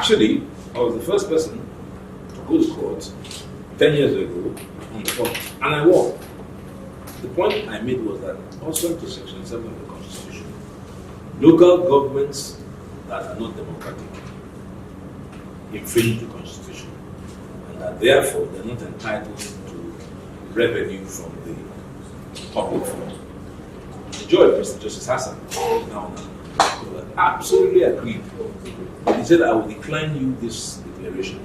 Actually, I was the first person to go to court 10 years ago on the point, and I won. The point I made was that, pursuant to Section 7 of the Constitution, local governments that are not democratic infringe the Constitution, and that therefore they're not entitled to revenue from the public fund. The judge, Mr. Justice Hassan, now absolutely agreed. He said, I will decline you this declaration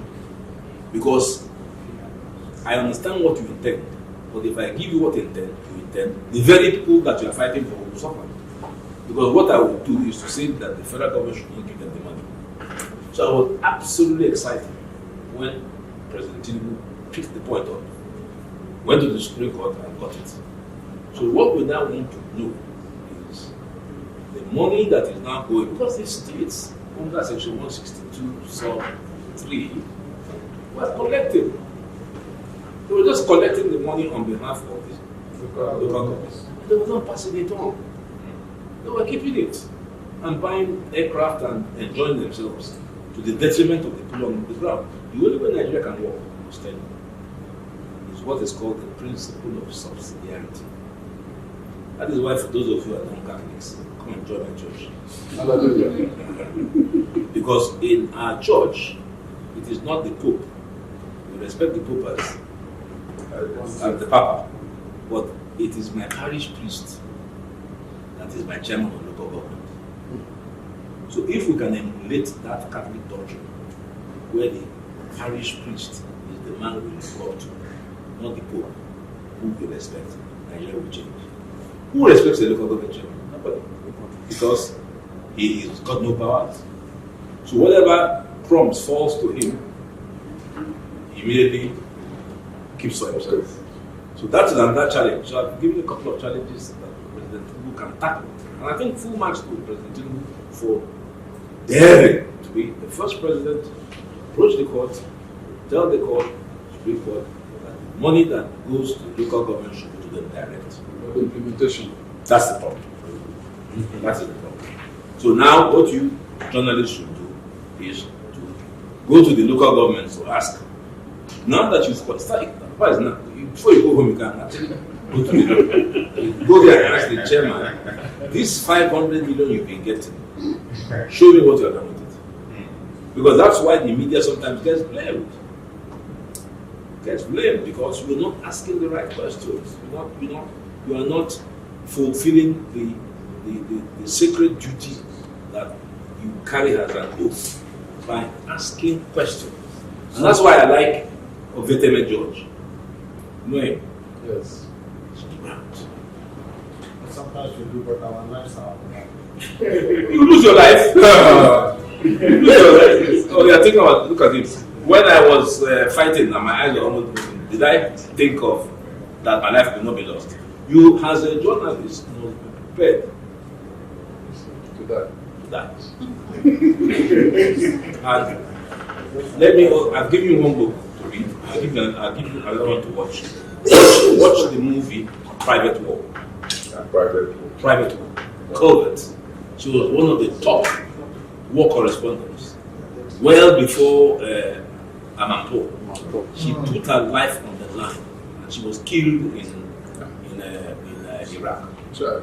because I understand what you intend, but if I give you what you intend, the very people that you are fighting for will suffer. Because what I would do is to say that the federal government should not give them the money. So I was absolutely excited when President Tinubu picked the point up, went to the Supreme Court and got it. So what we now want to know is the money that is now going, because the states under Section 162 sub 3 were collecting. They were just collecting the money on behalf of the local governments. They were not passing it on. They were keeping it and buying aircraft and enjoying themselves to the detriment of the people on the ground. The only way Nigeria can work, is what is called the principle of subsidiarity. That is why, for those of you who are non-Catholics, come and join my church. Because in our church, it is not the Pope. We respect the Pope as the Papa, but it is my parish priest that is my chairman of local government. So if we can emulate that Catholic doctrine, where the parish priest is the man we look up to, not the Pope, who we respect, Nigeria will change. Who respects the local government chairman? Nobody. Because he has got no powers. So whatever crumbs falls to him, he immediately keeps for himself. So that is another challenge. So I've given a couple of challenges that President Tinubu can tackle. And I think full marks to President Tinubu for daring to be the first president to approach the court, tell the court, Supreme Court, that the money that goes to local government should go to them direct. Implementation. That's the problem. That is the problem. So now what you journalists should do is to go to the local governments to ask, now that you've got started, before you go home, you can actually go to the go there and ask the chairman, this 500 million you've been getting, show me what you have done with it. Because that's why the media sometimes gets blamed. Gets blamed because you're not asking the right questions. You are not fulfilling the sacred duty that you carry as an oath by asking questions. And that's why I like Oveteme George. You know him? Yes. Sometimes we do, but our lives are You lose your life. You lose your life. Oh, you're thinking about, look at this. When I was fighting and my eyes were almost moving, did I think of that my life will not be lost? You, as a journalist, must be prepared To that. And let me, I've given you one book to read. I'll give you another one to watch. Watch the movie Private War. Private War. Covert. She was one of the top war correspondents. Well before Amanpo. She put her life on the line. And she was killed in Iraq. Sure.